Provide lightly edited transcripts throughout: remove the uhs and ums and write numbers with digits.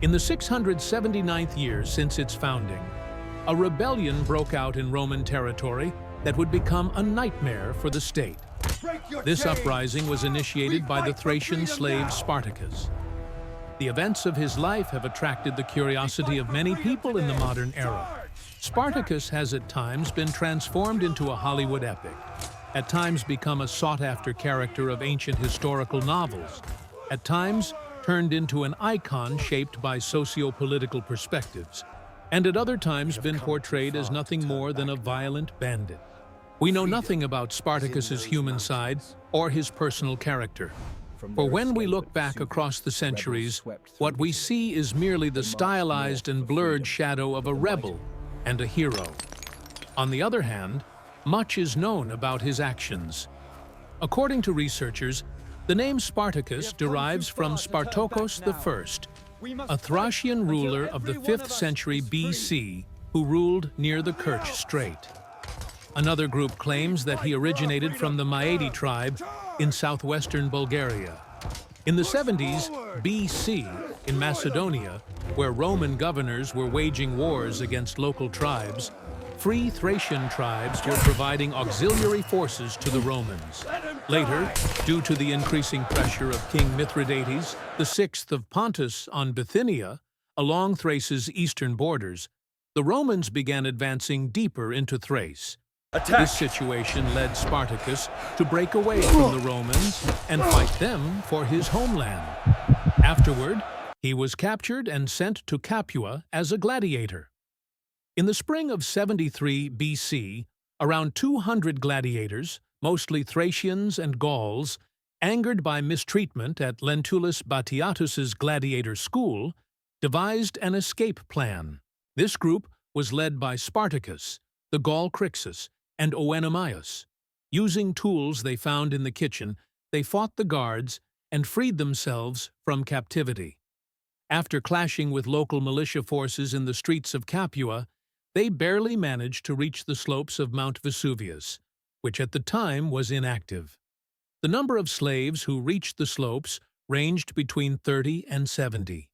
In the 679th year since its founding, a rebellion broke out in Roman territory that would become a nightmare for the state. This uprising was initiated by the Thracian slave Spartacus. The events of his life have attracted the curiosity of many people in the modern era. Spartacus has at times been transformed into a Hollywood epic, at times become a sought-after character of ancient historical novels, at times turned into an icon shaped by socio-political perspectives, and at other times been portrayed as nothing more than a violent bandit. We know nothing about Spartacus's human side or his personal character. For when we look back across the centuries, what we see is merely the stylized and blurred shadow of a rebel and a hero. On the other hand, much is known about his actions. According to researchers, the name Spartacus derives from Spartacus I, a Thracian ruler of the 5th century BC who ruled near the Kerch Strait. Another group claims that he originated from the Maedi tribe in southwestern Bulgaria. In the 70s BC, in Macedonia, where Roman governors were waging wars against local tribes, free Thracian tribes were providing auxiliary forces to the Romans. Later, due to the increasing pressure of King Mithridates VI of Pontus on Bithynia, along Thrace's eastern borders, the Romans began advancing deeper into Thrace. This situation led Spartacus to break away from the Romans and fight them for his homeland. Afterward, he was captured and sent to Capua as a gladiator. In the spring of 73 BC, around 200 gladiators, mostly Thracians and Gauls, angered by mistreatment at Lentulus Batiatus's gladiator school, devised an escape plan. This group was led by Spartacus, the Gaul Crixus, and Oenomaus. Using tools they found in the kitchen, they fought the guards and freed themselves from captivity. After clashing with local militia forces in the streets of Capua, they barely managed to reach the slopes of Mount Vesuvius, which at the time was inactive. The number of slaves who reached the slopes ranged between 30 and 70.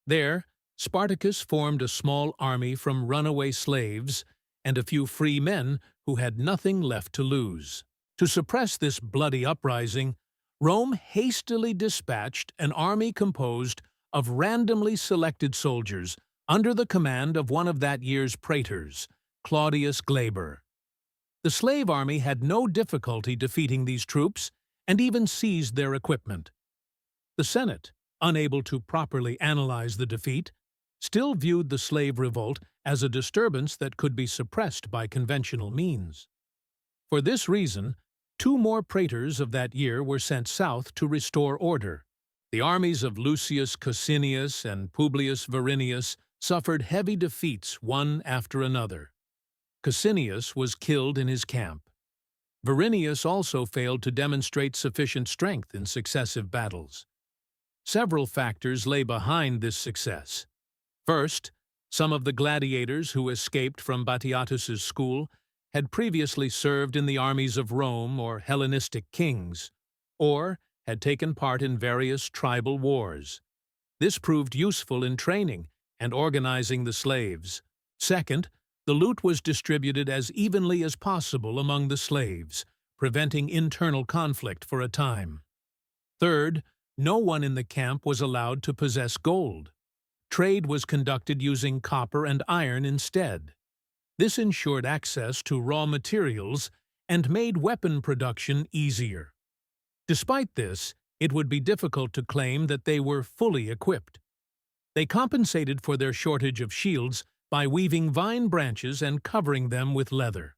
There, Spartacus formed a small army from runaway slaves and a few free men who had nothing left to lose. To suppress this bloody uprising, Rome hastily dispatched an army composed of randomly selected soldiers under the command of one of that year's praetors, Claudius Glaber. The slave army had no difficulty defeating these troops and even seized their equipment. The Senate, unable to properly analyze the defeat, still viewed the slave revolt as a disturbance that could be suppressed by conventional means. For this reason, 2 more praetors of that year were sent south to restore order. The armies of Lucius Cosinius and Publius Varinius suffered heavy defeats one after another. Cosinius was killed in his camp. Varinius also failed to demonstrate sufficient strength in successive battles. Several factors lay behind this success. First, some of the gladiators who escaped from Batiatus's school had previously served in the armies of Rome or Hellenistic kings, or had taken part in various tribal wars. This proved useful in training and organizing the slaves. Second, the loot was distributed as evenly as possible among the slaves, preventing internal conflict for a time. Third, no one in the camp was allowed to possess gold. Trade was conducted using copper and iron instead. This ensured access to raw materials and made weapon production easier. Despite this, it would be difficult to claim that they were fully equipped. They compensated for their shortage of shields by weaving vine branches and covering them with leather.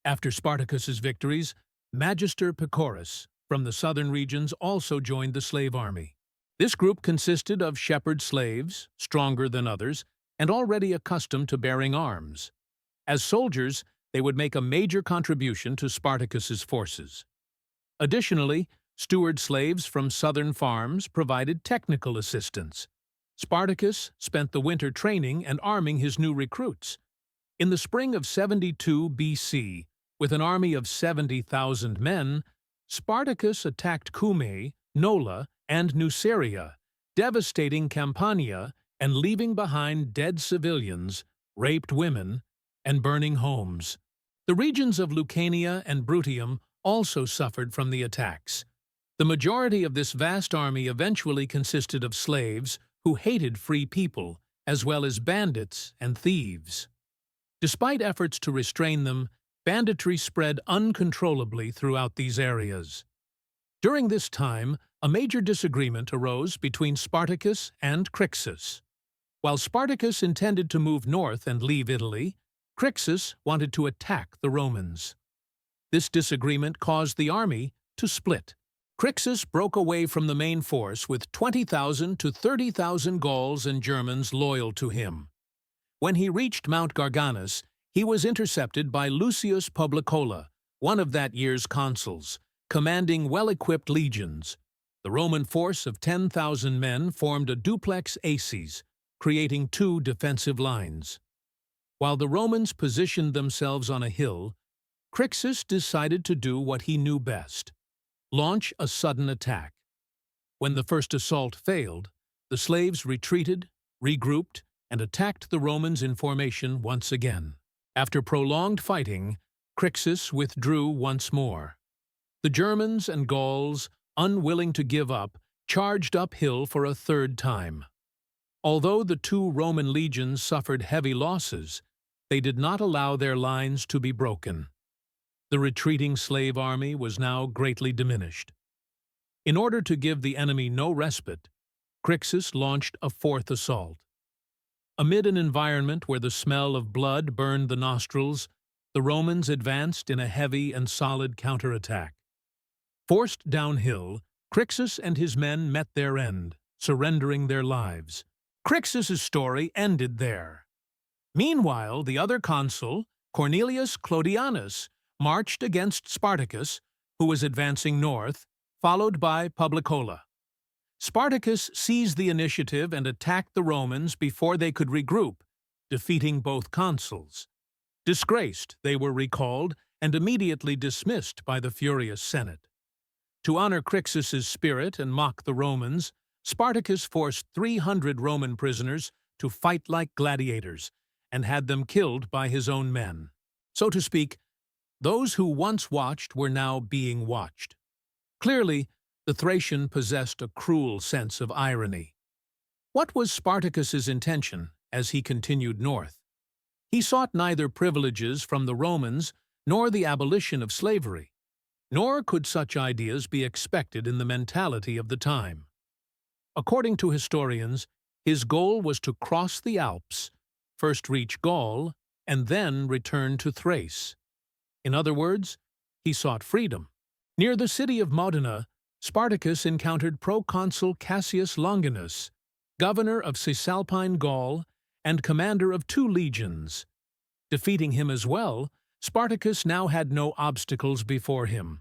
After Spartacus's victories, Magister Pacorus from the southern regions also joined the slave army. This group consisted of shepherd slaves, stronger than others, and already accustomed to bearing arms. As soldiers, they would make a major contribution to Spartacus's forces. Additionally, steward slaves from southern farms provided technical assistance. Spartacus spent the winter training and arming his new recruits. In the spring of 72 BC, with an army of 70,000 men, Spartacus attacked Cumae, Nola, and Nuceria, devastating Campania and leaving behind dead civilians, raped women, and burning homes. The regions of Lucania and Bruttium also suffered from the attacks. The majority of this vast army eventually consisted of slaves who hated free people, as well as bandits and thieves. Despite efforts to restrain them, banditry spread uncontrollably throughout these areas. During this time, a major disagreement arose between Spartacus and Crixus. While Spartacus intended to move north and leave Italy, Crixus wanted to attack the Romans. This disagreement caused the army to split. Crixus broke away from the main force with 20,000 to 30,000 Gauls and Germans loyal to him. When he reached Mount Garganus, he was intercepted by Lucius Publicola, one of that year's consuls, commanding well-equipped legions. The Roman force of 10,000 men formed a duplex acies, creating two defensive lines. While the Romans positioned themselves on a hill, Crixus decided to do what he knew best: launch a sudden attack. When the first assault failed, the slaves retreated, regrouped, and attacked the Romans in formation once again. After prolonged fighting, Crixus withdrew once more. The Germans and Gauls, unwilling to give up, charged uphill for a third time. Although the two Roman legions suffered heavy losses, they did not allow their lines to be broken. The retreating slave army was now greatly diminished. In order to give the enemy no respite, Crixus launched a fourth assault. Amid an environment where the smell of blood burned the nostrils, the Romans advanced in a heavy and solid counterattack. Forced downhill, Crixus and his men met their end, surrendering their lives. Crixus's story ended there. Meanwhile, the other consul, Cornelius Clodianus, marched against Spartacus, who was advancing north, followed by Publicola. Spartacus seized the initiative and attacked the Romans before they could regroup, defeating both consuls. Disgraced, they were recalled and immediately dismissed by the furious Senate. To honor Crixus's spirit and mock the Romans, Spartacus forced 300 Roman prisoners to fight like gladiators and had them killed by his own men. So to speak, those who once watched were now being watched. Clearly, the Thracian possessed a cruel sense of irony. What was Spartacus's intention as he continued north? He sought neither privileges from the Romans nor the abolition of slavery, nor could such ideas be expected in the mentality of the time. According to historians, his goal was to cross the Alps, first reach Gaul, and then return to Thrace. In other words, he sought freedom. Near the city of Modena, Spartacus encountered proconsul Cassius Longinus, governor of Cisalpine Gaul and commander of 2 legions. Defeating him as well, Spartacus now had no obstacles before him.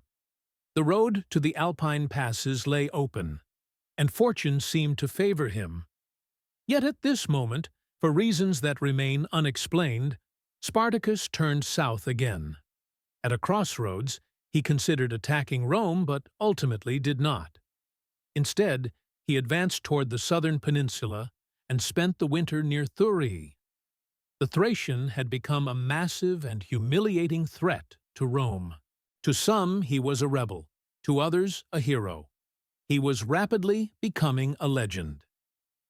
The road to the Alpine passes lay open, and fortune seemed to favor him. Yet at this moment, for reasons that remain unexplained, Spartacus turned south again. At a crossroads, he considered attacking Rome, but ultimately did not. Instead, he advanced toward the southern peninsula and spent the winter near Thurii. The Thracian had become a massive and humiliating threat to Rome. To some, he was a rebel, to others, a hero. He was rapidly becoming a legend.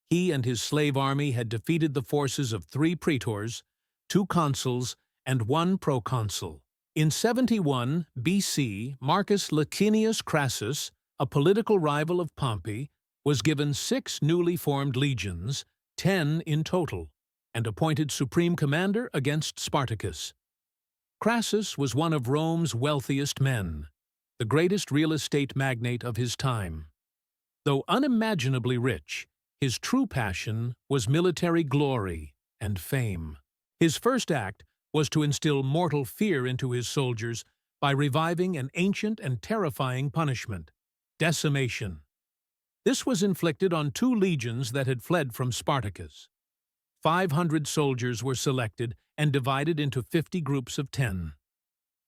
He and his slave army had defeated the forces of 3 praetors, 2 consuls, and 1 proconsul. In 71 BC, Marcus Licinius Crassus, a political rival of Pompey, was given 6 newly formed legions, 10 in total, and appointed supreme commander against Spartacus. Crassus was one of Rome's wealthiest men, the greatest real estate magnate of his time. Though unimaginably rich, his true passion was military glory and fame. His first act was to instill mortal fear into his soldiers by reviving an ancient and terrifying punishment: decimation. This was inflicted on 2 legions that had fled from Spartacus. 500 soldiers were selected and divided into 50 groups of 10.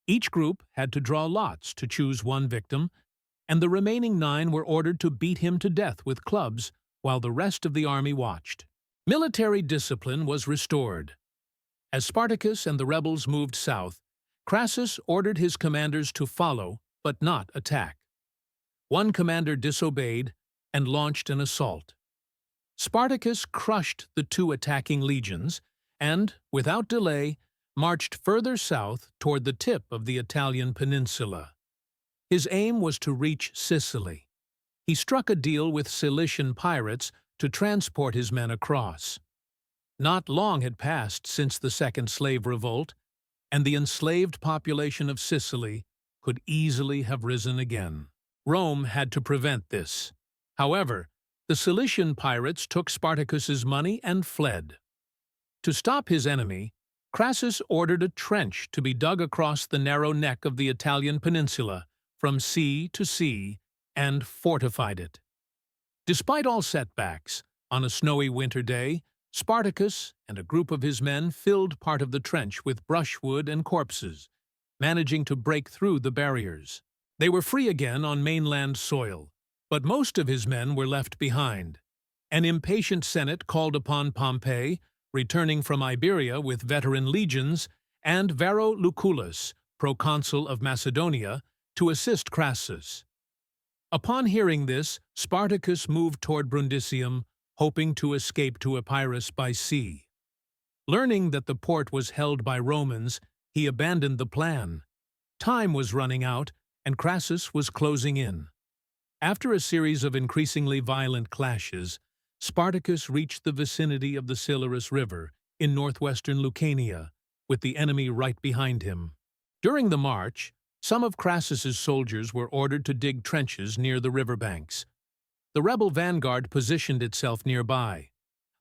Each group had to draw lots to choose 1 victim, and the remaining 9 were ordered to beat him to death with clubs while the rest of the army watched. Military discipline was restored. As Spartacus and the rebels moved south, Crassus ordered his commanders to follow but not attack. One commander disobeyed and launched an assault. Spartacus crushed the two attacking legions and, without delay, marched further south toward the tip of the Italian peninsula. His aim was to reach Sicily. He struck a deal with Cilician pirates to transport his men across. Not long had passed since the Second Slave Revolt, and the enslaved population of Sicily could easily have risen again. Rome had to prevent this. However, the Cilician pirates took Spartacus's money and fled. To stop his enemy, Crassus ordered a trench to be dug across the narrow neck of the Italian peninsula from sea to sea and fortified it. Despite all setbacks, on a snowy winter day, Spartacus and a group of his men filled part of the trench with brushwood and corpses, managing to break through the barriers. They were free again on mainland soil, but most of his men were left behind. An impatient Senate called upon Pompey, returning from Iberia with veteran legions, and Varro Lucullus, proconsul of Macedonia, to assist Crassus. Upon hearing this, Spartacus moved toward Brundisium, hoping to escape to Epirus by sea. Learning that the port was held by Romans, he abandoned the plan. Time was running out, and Crassus was closing in. After a series of increasingly violent clashes, Spartacus reached the vicinity of the Silarus River in northwestern Lucania, with the enemy right behind him. During the march, some of Crassus's soldiers were ordered to dig trenches near the riverbanks. The rebel vanguard positioned itself nearby.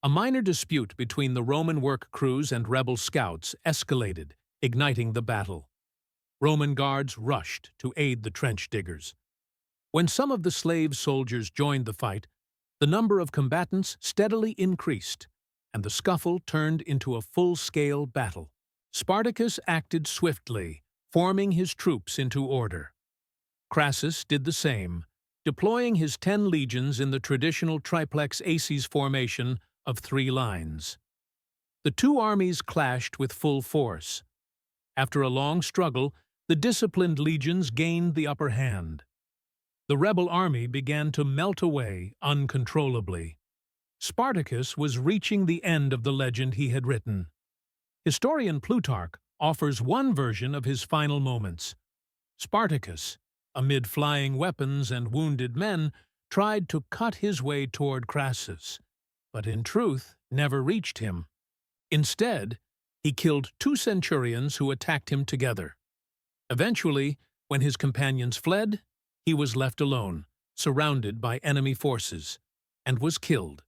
A minor dispute between the Roman work crews and rebel scouts escalated, igniting the battle. Roman guards rushed to aid the trench diggers. When some of the slave soldiers joined the fight, the number of combatants steadily increased, and the scuffle turned into a full-scale battle. Spartacus acted swiftly, forming his troops into order. Crassus did the same, deploying his 10 legions in the traditional triplex acies formation of 3 lines. The two armies clashed with full force. After a long struggle, the disciplined legions gained the upper hand. The rebel army began to melt away uncontrollably. Spartacus was reaching the end of the legend he had written. Historian Plutarch offers one version of his final moments. Spartacus, amid flying weapons and wounded men, tried to cut his way toward Crassus, but in truth never reached him. Instead, he killed 2 centurions who attacked him together. Eventually, when his companions fled, he was left alone, surrounded by enemy forces, and was killed,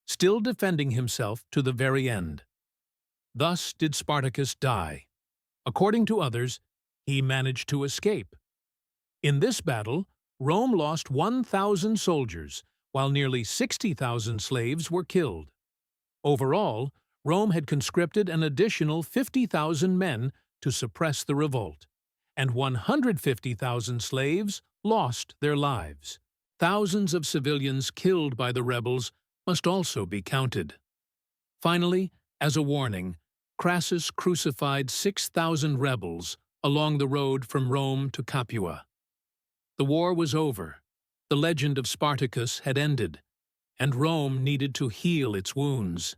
still defending himself to the very end. Thus did Spartacus die. According to others, he managed to escape. In this battle, Rome lost 1,000 soldiers, while nearly 60,000 slaves were killed. Overall, Rome had conscripted an additional 50,000 men to suppress the revolt, and 150,000 slaves lost their lives. Thousands of civilians killed by the rebels must also be counted. Finally, as a warning, Crassus crucified 6,000 rebels along the road from Rome to Capua. The war was over, the legend of Spartacus had ended, and Rome needed to heal its wounds.